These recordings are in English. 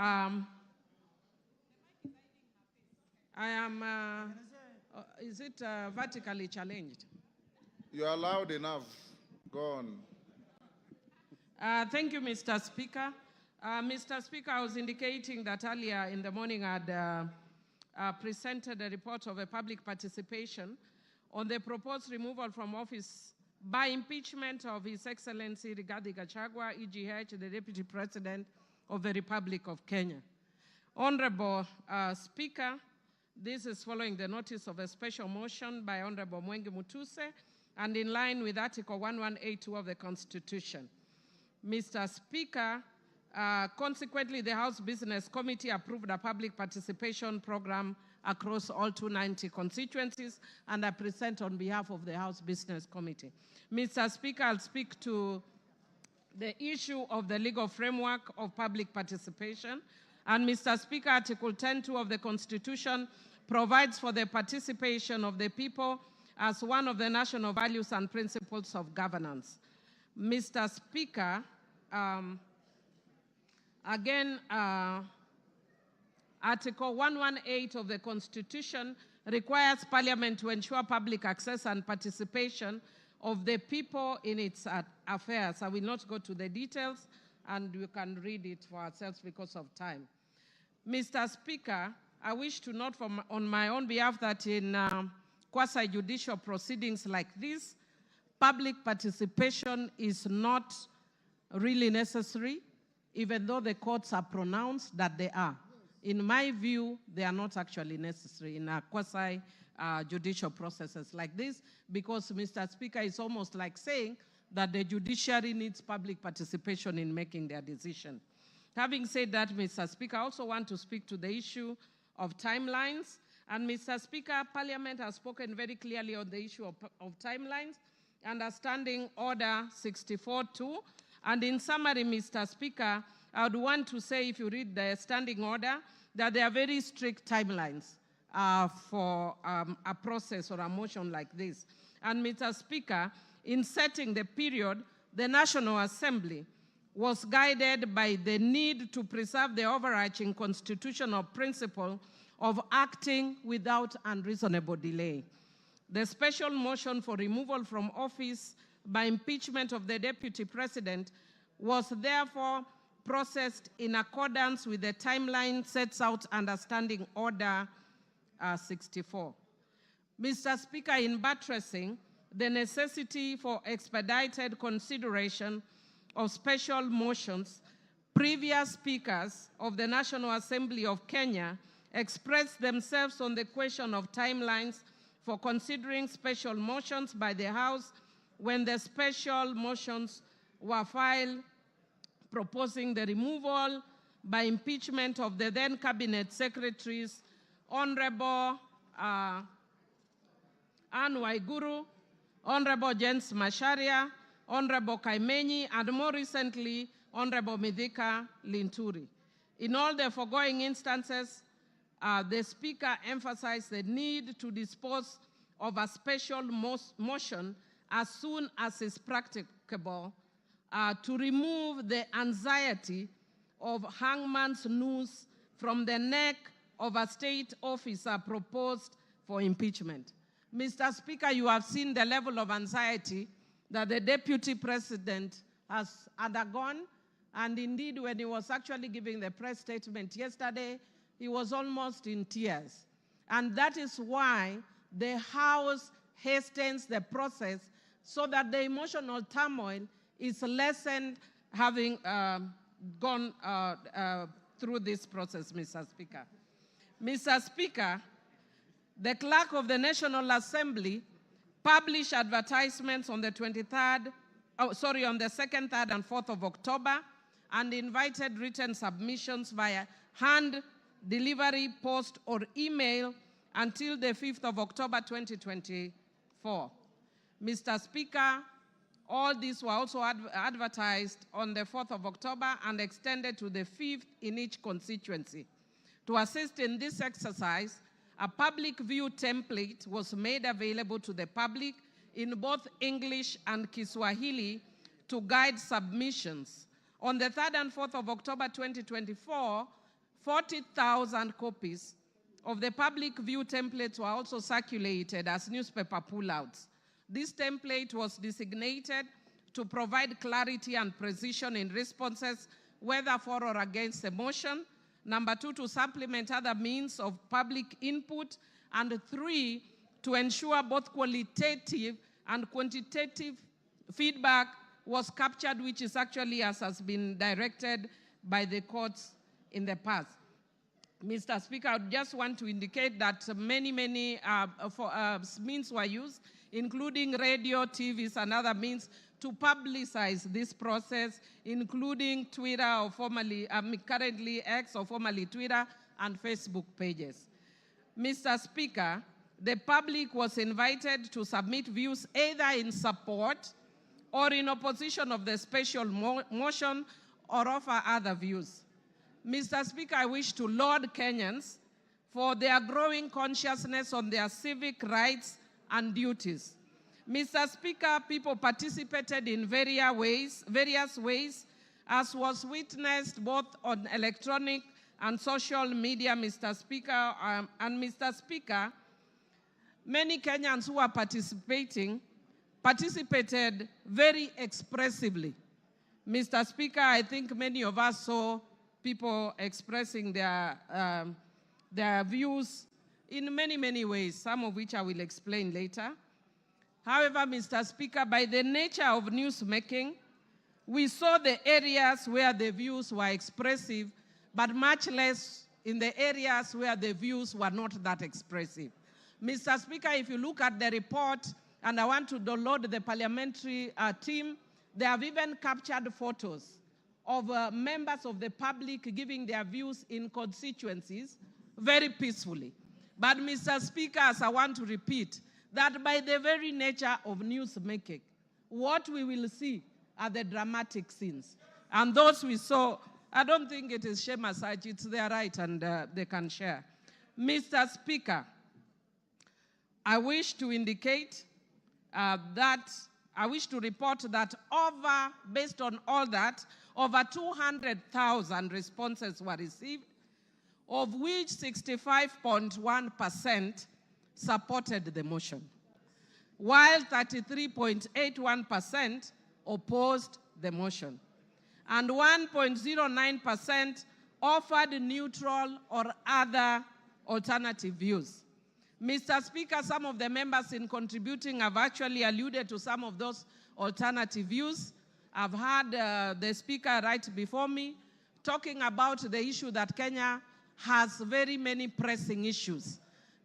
I am, is it vertically challenged? You are loud enough. Go on. Thank you, Mr. Speaker. Mr. Speaker, I was indicating that earlier in the morning I had presented a report of a public participation on the proposed removal from office by impeachment of His Excellency Rigathi Gachagua, EGH, the Deputy President of the Republic of Kenya. Honorable Speaker, this is following the notice of a special motion by Honorable Mwengi Mutuse and in line with Article 1182 of the Constitution. Mr. Speaker, consequently, the House Business Committee approved a public participation program across all 290 constituencies, and I present on behalf of the House Business Committee. Mr. Speaker, I'll speak to the issue of the legal framework of public participation. And Mr. Speaker, Article 10.2 of the Constitution provides for the participation of the people as one of the national values and principles of governance. Mr. Speaker, Article 118 of the Constitution requires Parliament to ensure public access and participation of the people in its affairs. I will not go to the details, and we can read it for ourselves because of time. Mr. Speaker, I wish to note on my own behalf that in quasi-judicial proceedings like this, public participation is not really necessary, even though the courts are pronounced that they are. In my view, they are not actually necessary in a quasi-judicial processes like this, because, Mr. Speaker, it's almost like saying that the judiciary needs public participation in making their decision. Having said that, Mr. Speaker, I also want to speak to the issue of timelines. And, Mr. Speaker, Parliament has spoken very clearly on the issue of timelines under Standing Order 64.2. And in summary, Mr. Speaker, I would want to say, if you read the standing order, that there are very strict timelines for a process or a motion like this. And, Mr. Speaker, in setting the period, the National Assembly was guided by the need to preserve the overarching constitutional principle of acting without unreasonable delay. The special motion for removal from office by impeachment of the Deputy President was therefore processed in accordance with the timeline set out under Standing Order 64. Mr. Speaker, in buttressing the necessity for expedited consideration of special motions, previous speakers of the National Assembly of Kenya expressed themselves on the question of timelines for considering special motions by the House when the special motions were filed proposing the removal by impeachment of the then Cabinet Secretaries, Honorable Anne Waiguru, Honorable James Macharia, Honorable Kaimenyi, and more recently, Honorable Mithika Linturi. In all the foregoing instances, the Speaker emphasized the need to dispose of a special motion as soon as is practicable to remove the anxiety of hangman's noose from the neck of a state officer proposed for impeachment. Mr. Speaker, you have seen the level of anxiety that the Deputy President has undergone, and indeed when he was actually giving the press statement yesterday, he was almost in tears. And that is why the House hastens the process so that the emotional turmoil is lessened having gone through this process, Mr. Speaker. Mr. Speaker, the Clerk of the National Assembly published advertisements on the 2nd, 3rd, and 4th of October and invited written submissions via hand delivery, post, or email until the 5th of October 2024. Mr. Speaker, all these were also advertised on the 4th of October and extended to the 5th in each constituency. To assist in this exercise, a public view template was made available to the public in both English and Kiswahili to guide submissions. On the 3rd and 4th of October 2024, 40,000 copies of the public view templates were also circulated as newspaper pullouts. This template was designated to provide clarity and precision in responses, whether for or against a motion. Number 2, to supplement other means of public input. And 3, to ensure both qualitative and quantitative feedback was captured, which is actually as has been directed by the courts in the past. Mr. Speaker, I just want to indicate that many means were used, including radio, TVs, and other means to publicize this process, including Twitter, or formerly, currently X, or formerly Twitter, and Facebook pages. Mr. Speaker, the public was invited to submit views either in support or in opposition of the special motion or offer other views. Mr. Speaker, I wish to laud Kenyans for their growing consciousness on their civic rights and duties. Mr. Speaker, people participated in various ways, as was witnessed both on electronic and social media, Mr. Speaker. And Mr. Speaker, many Kenyans who are participated very expressively. Mr. Speaker, I think many of us saw people expressing their views in many ways, some of which I will explain later. However, Mr. Speaker, by the nature of newsmaking, we saw the areas where the views were expressive, but much less in the areas where the views were not that expressive. Mr. Speaker, if you look at the report, and I want to download the parliamentary team, they have even captured photos of members of the public giving their views in constituencies very peacefully. But Mr. Speaker, as I want to repeat, that by the very nature of newsmaking, what we will see are the dramatic scenes. And those we saw, I don't think it is shame as such, it's their right and they can share. Mr. Speaker, I wish to indicate I wish to report that based on all that, over 200,000 responses were received, of which 65.1% supported the motion, while 33.81% opposed the motion, and 1.09% offered neutral or other alternative views. Mr. Speaker, some of the members in contributing have actually alluded to some of those alternative views. I've heard the speaker right before me talking about the issue that Kenya has very many pressing issues.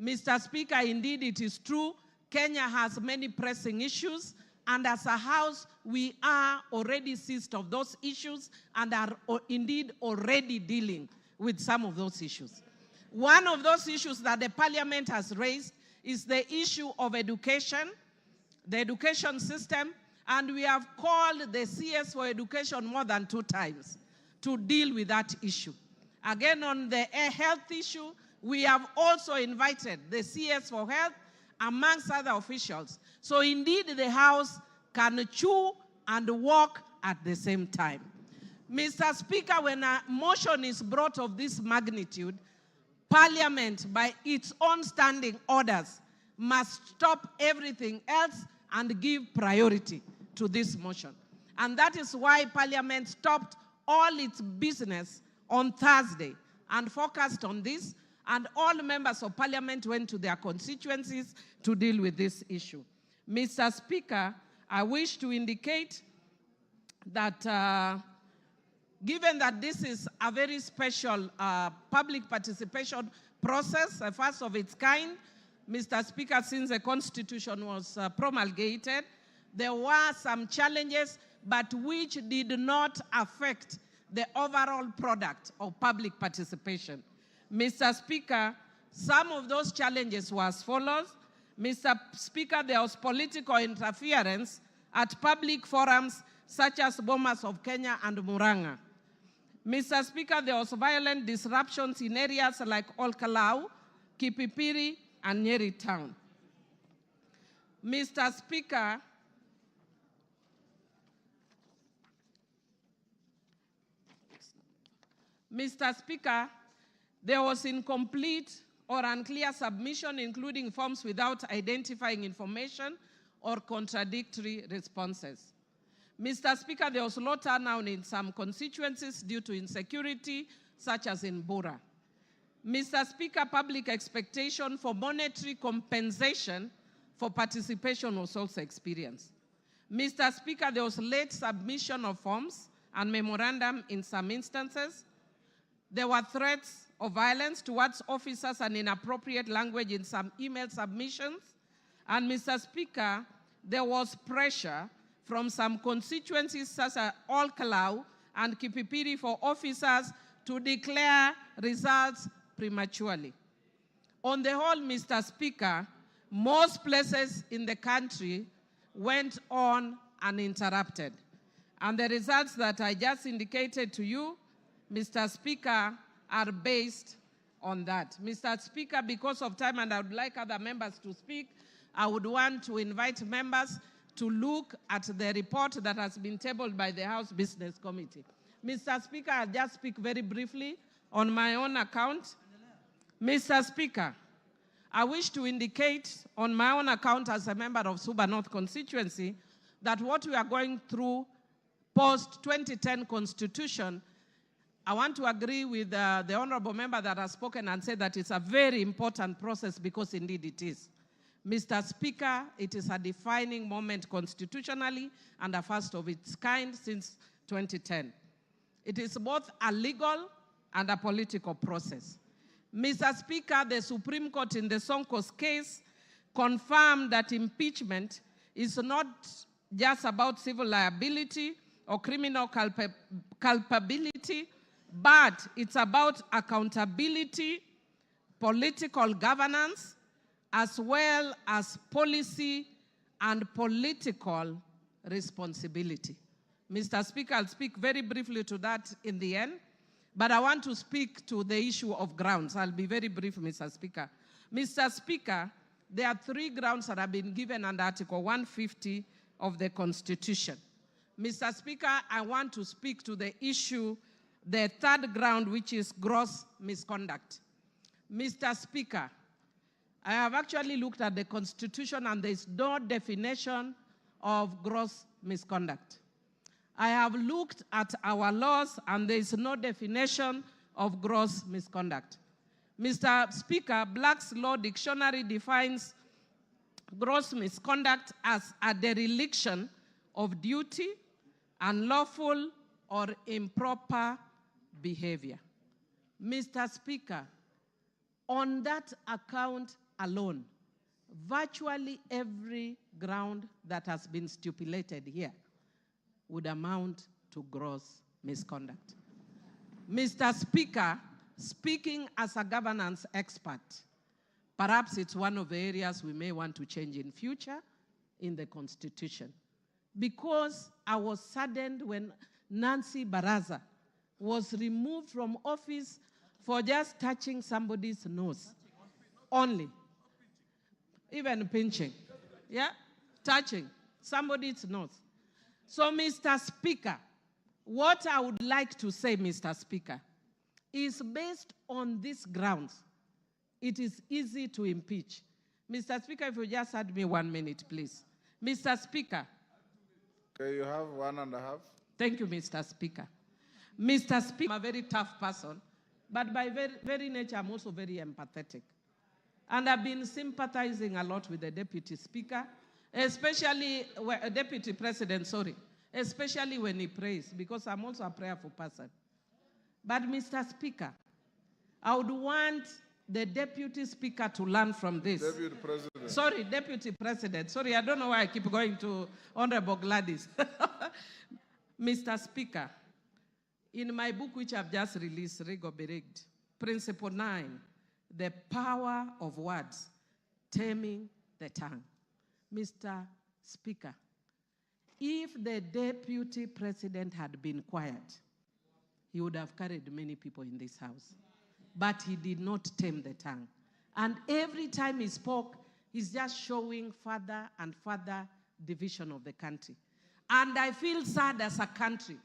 Mr. Speaker, indeed it is true, Kenya has many pressing issues, and as a House, we are already seized of those issues and are indeed already dealing with some of those issues. One of those issues that the Parliament has raised is the issue of education, the education system, and we have called the CS for Education more than 2 times to deal with that issue. Again, on the health issue, we have also invited the CS for Health, amongst other officials. So indeed, the House can chew and walk at the same time. Mr. Speaker, when a motion is brought of this magnitude, Parliament, by its own standing orders, must stop everything else and give priority to this motion. And that is why Parliament stopped all its business on Thursday and focused on this, and all members of Parliament went to their constituencies to deal with this issue. Mr. Speaker, I wish to indicate that given that this is a very special public participation process, a first of its kind, Mr. Speaker, since the Constitution was promulgated, there were some challenges, but which did not affect the overall product of public participation. Mr. Speaker, some of those challenges were as follows. Mr. Speaker, there was political interference at public forums such as Bomas of Kenya and Murang'a. Mr. Speaker, there was violent disruptions in areas like Olkalau, Kipipiri, and Nyeri Town. Mr. Speaker, There was incomplete or unclear submission, including forms without identifying information or contradictory responses. Mr. Speaker, there was low turnout in some constituencies due to insecurity, such as in Bura. Mr. Speaker, public expectation for monetary compensation for participation was also experienced. Mr. Speaker, there was late submission of forms and memorandum in some instances. There were threats of violence towards officers and inappropriate language in some email submissions. And Mr. Speaker, there was pressure from some constituencies such as Olkalau and Kipipiri for officers to declare results prematurely. On the whole, Mr. Speaker, most places in the country went on uninterrupted. And the results that I just indicated to you, Mr. Speaker, are based on that. Mr. Speaker, because of time, and I would like other members to speak, I would want to invite members to look at the report that has been tabled by the House Business Committee. Mr. Speaker, I'll just speak very briefly on my own account. Mr. Speaker, I wish to indicate on my own account as a member of Suba North constituency that what we are going through post-2010 constitution, I want to agree with the honorable member that has spoken and said that it's a very important process, because indeed it is. Mr. Speaker, it is a defining moment constitutionally and a first of its kind since 2010. It is both a legal and a political process. Mr. Speaker, the Supreme Court in the Sonko's case confirmed that impeachment is not just about civil liability or criminal culpability, but it's about accountability, political governance, as well as policy and political responsibility. Mr. Speaker, I'll speak very briefly to that in the end, but I want to speak to the issue of grounds. I'll be very brief, Mr. Speaker. Mr. Speaker, there are 3 grounds that have been given under Article 150 of the Constitution. Mr. Speaker, I want to speak to the issue, the 3rd ground, which is gross misconduct. Mr. Speaker, I have actually looked at the Constitution and there is no definition of gross misconduct. I have looked at our laws and there is no definition of gross misconduct. Mr. Speaker, Black's Law Dictionary defines gross misconduct as a dereliction of duty, unlawful or improper behavior. Mr. Speaker, on that account alone, virtually every ground that has been stipulated here would amount to gross misconduct. Mr. Speaker, speaking as a governance expert, perhaps it's one of the areas we may want to change in future in the Constitution. Because I was saddened when Nancy Baraza was removed from office for just touching somebody's nose. Only. Even pinching. Yeah? Touching somebody's nose. So, Mr. Speaker, what I would like to say, Mr. Speaker, is based on these grounds, it is easy to impeach. Mr. Speaker, if you just had me 1 minute, please. Mr. Speaker. Okay, you have 1.5. Thank you, Mr. Speaker. Mr. Speaker, I'm a very tough person, but by very nature, I'm also very empathetic. And I've been sympathizing a lot with the Deputy Speaker, especially, Deputy President, sorry, especially when he prays, because I'm also a prayerful person. But Mr. Speaker, I would want the Deputy Speaker to learn from this. Deputy President. Sorry, Deputy President. Sorry, I don't know why I keep going to Honorable Gladys. Mr. Speaker, in my book, which I've just released, Rego Beregt, Principle 9, the power of words, taming the tongue. Mr. Speaker, if the Deputy President had been quiet, he would have carried many people in this house. But he did not tame the tongue. And every time he spoke, he's just showing further and further division of the country. And I feel sad as a country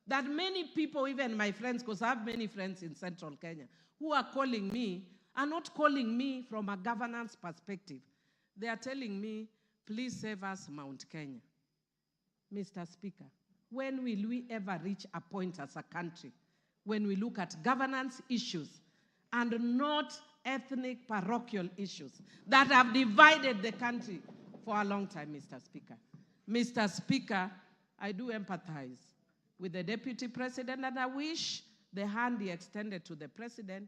that many people, even my friends, because I have many friends in Central Kenya, who are calling me, are not calling me from a governance perspective. They are telling me, please save us Mount Kenya. Mr. Speaker, when will we ever reach a point as a country when we look at governance issues and not ethnic parochial issues that have divided the country for a long time, Mr. Speaker? Mr. Speaker, I do empathize with the Deputy President, and I wish the hand he extended to the President